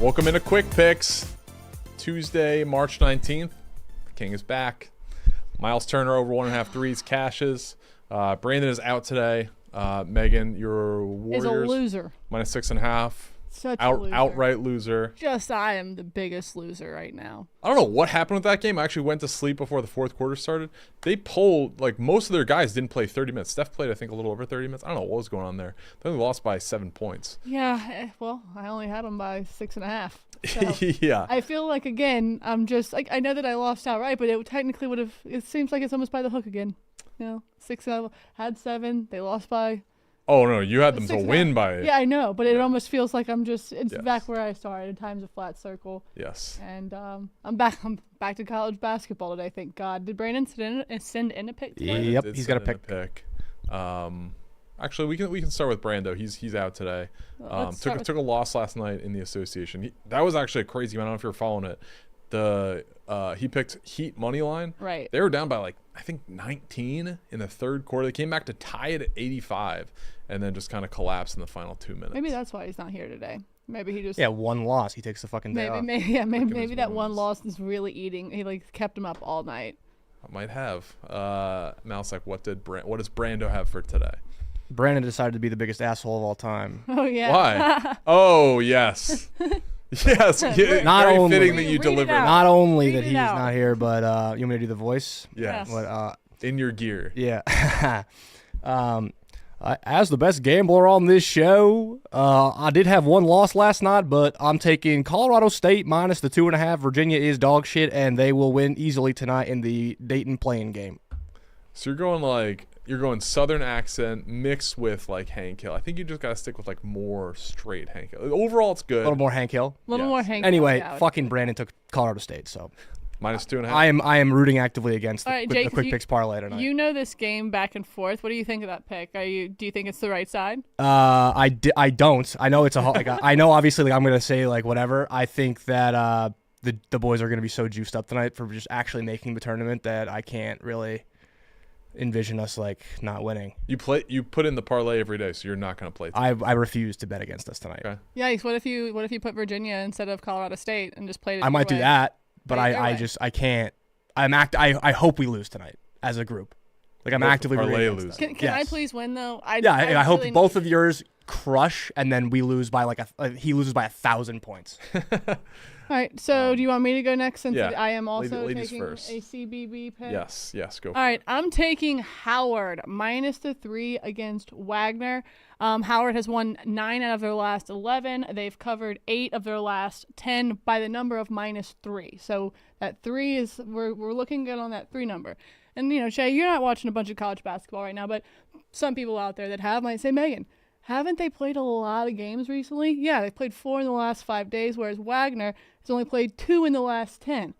Welcome into Quick Picks. Tuesday, March 19th. The King is back. Miles Turner over 1.5 threes, cashes. Brandon is out today. Megan, your Warriors is a loser. minus 6.5. Such a loser. Outright loser. I am the biggest loser right now. I don't know what happened with that game. I actually went to sleep before the fourth quarter started. They pulled, like, most of their guys didn't play 30 minutes. Steph played, I think, a little over 30 minutes. I don't know what was going on there. They only lost by 7 points. Yeah, well, I only had them by 6.5. So Yeah. I feel like, again, I'm just, like, I know that I lost outright, but it technically would have, it seems like it's almost by the hook again. You know, 6, had 7, they lost by. Oh, no, you had them to win by it. Yeah, I know, but it almost feels like I'm just, it's back where I started, times a flat circle. Yes. And I'm back to college basketball today, thank God. Did Brandon send in a pick today? Yep, he's got a pick. Actually, we can start with Brando. He's out today. Took a loss last night in the association. That was actually a crazy one. I don't know if you're following it. He picked Heat money line. Right. They were down by I think 19 in the third quarter. They came back to tie it at 85, and then just kind of collapsed in the final 2 minutes. Maybe that's why he's not here today. Maybe he just one loss. He takes the fucking day off. Maybe that one loss is really eating. He kept him up all night. I might have. Mouse, what does Brando have for today? Brandon decided to be the biggest asshole of all time. Oh yeah. Why? Oh yes. Yes, Not very only fitting that you delivered. Not only Read that it he's out. not here, but you want me to do the voice? Yes. What, In your gear. yeah. As the best gambler on this show, I did have one loss last night, but I'm taking Colorado State minus the 2.5. Virginia is dog shit, and they will win easily tonight in the Dayton playing game. So you're going Southern accent mixed with Hank Hill. I think you just gotta stick with more straight Hank Hill. Overall, it's good. A little more Hank Hill. A little more Hank. Anyway, yeah, fucking Brandon took Colorado State, so minus 2.5. I am rooting actively against All right, the Jake, quick picks parlay tonight. You know this game back and forth. What do you think of that pick? Do you think it's the right side? I don't. I know it's I know obviously I'm gonna say whatever. I think that the boys are gonna be so juiced up tonight for just actually making the tournament that I can't really envision us not winning. You put in the parlay every day, so you're not going to play. I refuse to bet against us tonight. Okay. Yikes! What if you put Virginia instead of Colorado State and just played it? I might do that, but I can't. I hope we lose tonight as a group. I'm actively parlay rooting lose. Can I please win though? I hope really both of yours crush and then we lose by he loses by 1,000 points. All right. So do you want me to go next since I am also ladies taking first. a CBB pick? Yes, go. All right, I'm taking Howard minus the 3 against Wagner. Howard has won 9 out of their last 11. They've covered 8 of their last 10 by the number of minus 3. So that 3 is we're looking good on that 3 number. And Shay, you're not watching a bunch of college basketball right now, but some people out there that have might say, Megan, haven't they played a lot of games recently? Yeah, they've played 4 in the last 5 days, whereas Wagner has only played 2 in the last 10.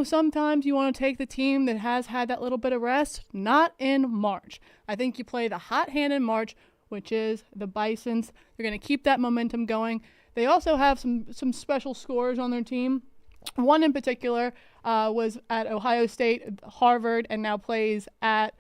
Sometimes you want to take the team that has had that little bit of rest. Not in March. I think you play the hot hand in March, which is the Bisons. They're going to keep that momentum going. They also have some special scorers on their team. One in particular was at Ohio State, Harvard, and now plays at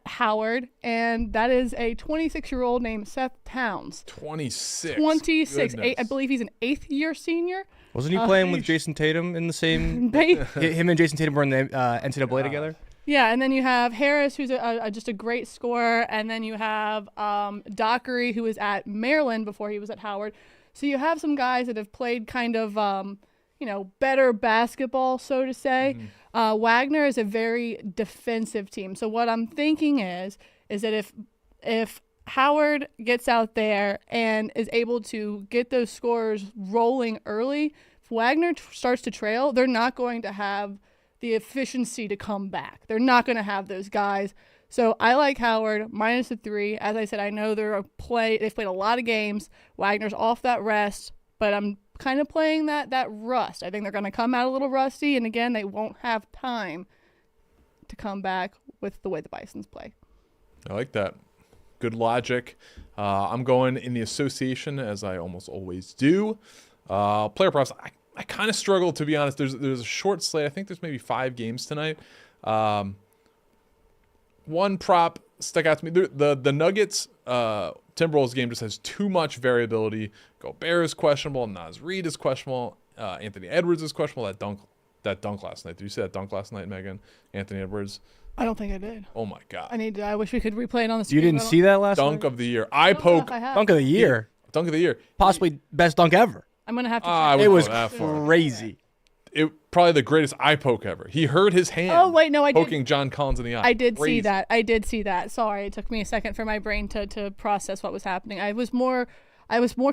Howard, and that is a 26-year-old named Seth Towns. 26. 26. I believe he's an 8th-year senior. Wasn't he playing with Jason Tatum in the same? Him and Jason Tatum were in the NCAA together. Yeah, and then you have Harris, who's just a great scorer, and then you have Dockery, who was at Maryland before he was at Howard. So you have some guys that have played kind of, better basketball, so to say. Wagner is a very defensive team. So what I'm thinking is that if Howard gets out there and is able to get those scores rolling early, if Wagner starts to trail, they're not going to have the efficiency to come back. They're not going to have those guys. So I like Howard minus the 3. As I said, I know they've played a lot of games. Wagner's off that rest, but I'm kind of playing that rust. I think they're going to come out a little rusty, and again, they won't have time to come back with the way the Bisons play. I like that. Good logic. I'm going in the association, as I almost always do. Player props. I kind of struggle, to be honest. There's a short slate. I think there's maybe 5 games tonight. One prop stuck out to me. The Nuggets Timberwolves game just has too much variability. Gobert is questionable. Naz Reid is questionable. Anthony Edwards is questionable. That dunk last night. Did you see that dunk last night, Megan? Anthony Edwards. I don't think I did. Oh my God. I wish we could replay it on the screen. You didn't see that last dunk night? of the year. Eye poke. Dunk of the year. Dunk of the year. Possibly best dunk ever. I'm gonna have to. I check. would It was go that far. crazy. It probably the greatest eye poke ever. He hurt his hand. Oh wait, no, I poking did. John Collins in the eye. I did Crazy. see that. I did see that. Sorry, it took me a second for my brain to process what was happening. I was more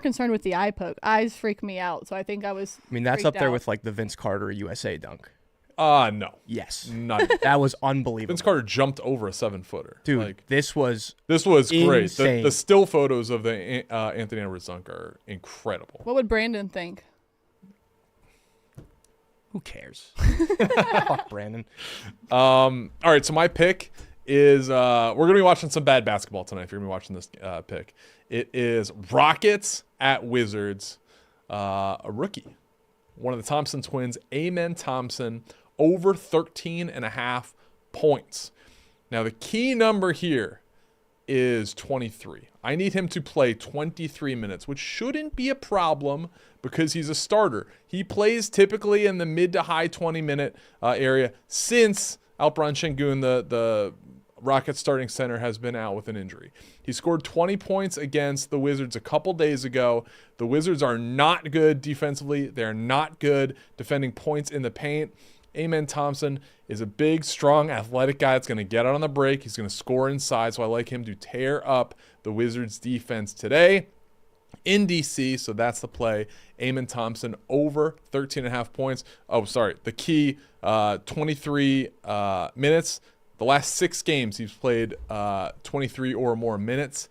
concerned with the eye poke. Eyes freak me out, so I think I was. I mean, that's freaked up there out. with like the Vince Carter USA dunk. No. Yes. Not That was unbelievable. Vince Carter jumped over a 7-footer. Dude, Like, this was great. insane. The still photos of the Anthony Edwards dunk are incredible. What would Brandon think? who cares? Fuck Brandon. All right, so my pick is we're gonna be watching some bad basketball tonight. If you're gonna be watching this pick, it is Rockets at Wizards. A rookie, one of the Thompson twins, Amen Thompson, over 13.5 points. Now the key number here is 23. I need him to play 23 minutes, which shouldn't be a problem because he's a starter. He plays typically in the mid to high 20-minute area since Alperen Şengün, the Rockets starting center, has been out with an injury. He scored 20 points against the Wizards a couple days ago. The Wizards are not good defensively. They're not good defending points in the paint. Amen Thompson is a big, strong, athletic guy that's going to get out on the break. He's going to score inside, so I like him to tear up the Wizards' defense today in DC. So that's the play. Amen Thompson over 13.5 points. Oh, sorry. The key, 23 minutes. The last 6 games, he's played 23 or more minutes.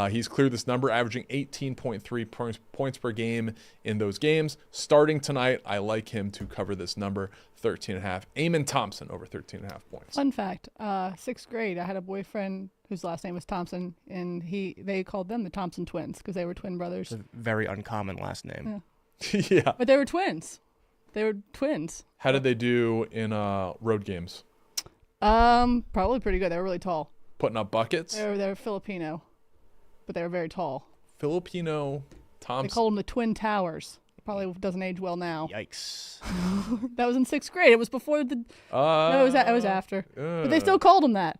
He's cleared this number, averaging 18.3 points per game in those games. Starting tonight, I like him to cover this number, 13.5. Amen Thompson over 13.5 points. Fun fact: 6th grade, I had a boyfriend whose last name was Thompson, and they called them the Thompson twins because they were twin brothers. It's a very uncommon last name. Yeah. But they were twins. They were twins. How did they do in road games? Probably pretty good. They were really tall. Putting up buckets? They were Filipino, but they were very tall. Filipino Thompson. They called them the Twin Towers. Probably doesn't age well now. Yikes. That was in 6th grade. It was before the. No, it was after. But they still called them that.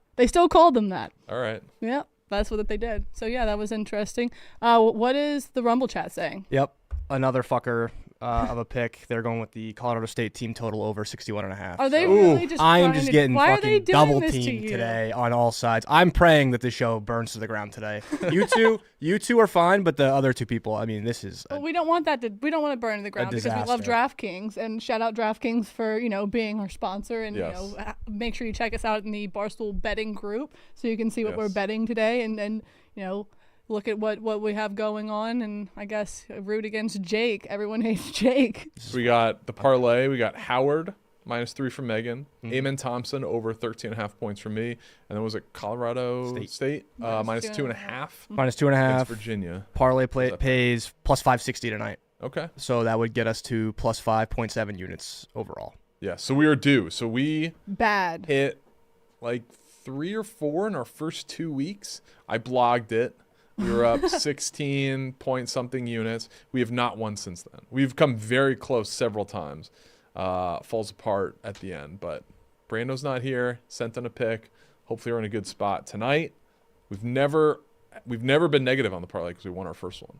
All right. Yeah, that's what they did. So yeah, that was interesting. What is the Rumble chat saying? Yep. Another fucker of a pick. They're going with the Colorado State team total over 61.5. Are they So really just? I am trying just to- getting Why are they fucking doing double this to teamed you? today on all sides. I'm praying that the show burns to the ground today. You two are fine, but the other two people, I mean, this is Well, we don't want that to. We don't want to burn to the ground because we love disaster. DraftKings, and shout out DraftKings for being our sponsor, and Yes. make sure you check us out in the Barstool betting group so you can see what we're Yes. betting today, and look at what we have going on, and I guess root against Jake. Everyone hates Jake. We got the parlay. We got Howard -3 from Megan. Amen Thompson over 13.5 points from me. And then was it Colorado State? -2.5 -2.5. against Virginia. Parlay pays plus 560 tonight. Okay. So that would get us to plus 5.7 units overall. Yeah. So we are due. So we Bad. hit like 3 or 4 in our first 2 weeks. I blogged it. We were up 16 point something units. We have not won since then. We've come very close several times. Falls apart at the end, but Brando's not here. Sent on a pick. Hopefully we're in a good spot tonight. We've never been negative on the parlay because we won our first one.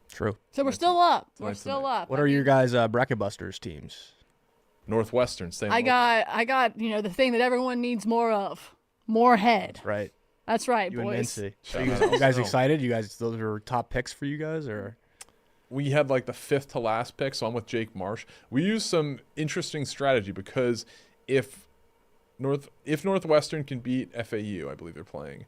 True. So we're still up. We're Tonight's still the night. up. What I are mean, your guys' bracket busters teams? Northwestern, same. I got the thing that everyone needs more of. More head. Right. That's right, You and boys. Mincy. Shout You out. guys excited? You guys, those are top picks for you guys, or? We had like the 5th to last pick, so I'm with Jake Marsh. We used some interesting strategy because if Northwestern can beat FAU, I believe they're playing,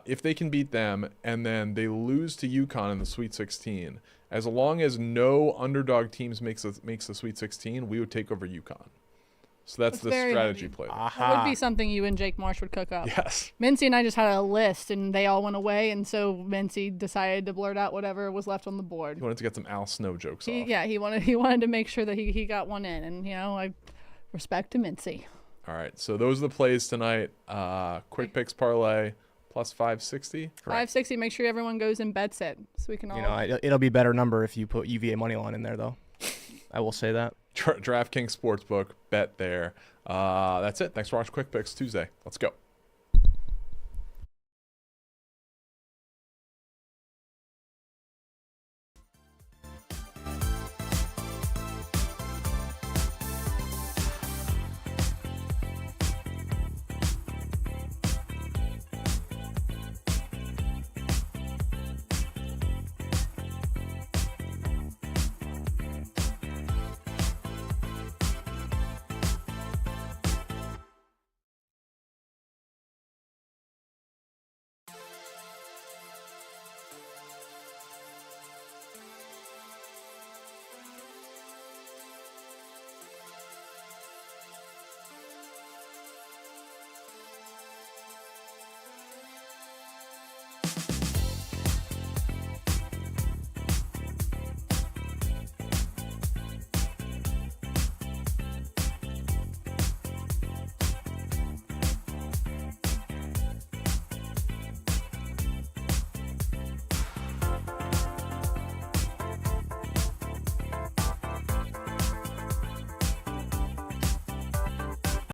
if they can beat them and then they lose to UConn in the Sweet 16, as long as no underdog teams makes the Sweet 16, we would take over UConn. So that's the very strategy heavy. play. That would be something you and Jake Marsh would cook up. Yes. Mincy and I just had a list, and they all went away, and so Mincy decided to blurt out whatever was left on the board. He wanted to get some Al Snow jokes off. He wanted to make sure that he got one in, and I respect to Mincy. All right, so those are the plays tonight. Quick picks parlay, plus 560. 560. Make sure everyone goes and bets it, so we can all. You know, it'll be better number if you put UVA money line in there, though. I will say that. DraftKings Sportsbook, bet there. That's it. Thanks for watching Quick Picks Tuesday. Let's go.